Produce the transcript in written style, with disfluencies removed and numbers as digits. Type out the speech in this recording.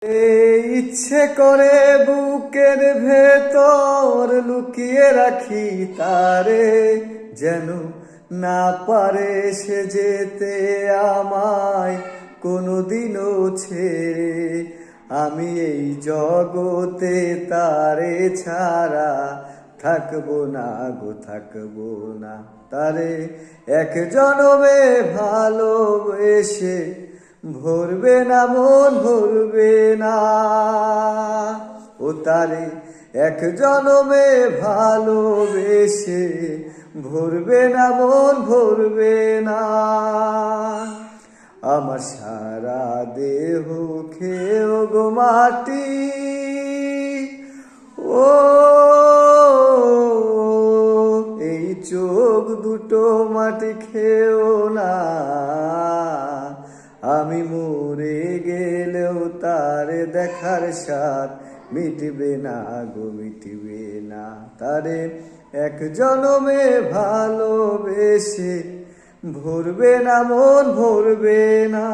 ইচ্ছে করে বুকের ভেতর লুকিয়ে রাখি তারে, যেন না পারে সে যেতে আমায় কোনোদিনও ছেড়ে। আমি এই জগতে তারে ছাড়া থাকবো না গো, থাকবো না। তারে এক জনমে ভালোবেসে ভরবে না মন, ভরবে না। ও তারে এক জনমে ভালোবেসে ভরবে না মন, ভরবে না। আমার সারা দেহ খেয়েও গো মাটি, ও এই চোখ দুটো মাটি খেও না। আমি মরে গেলেও তারে দেখার স্বাদ মিটবে না গো, মিটবে না। তারে এক জনমে ভালোবেসে ভরবে না মন, ভরবে না।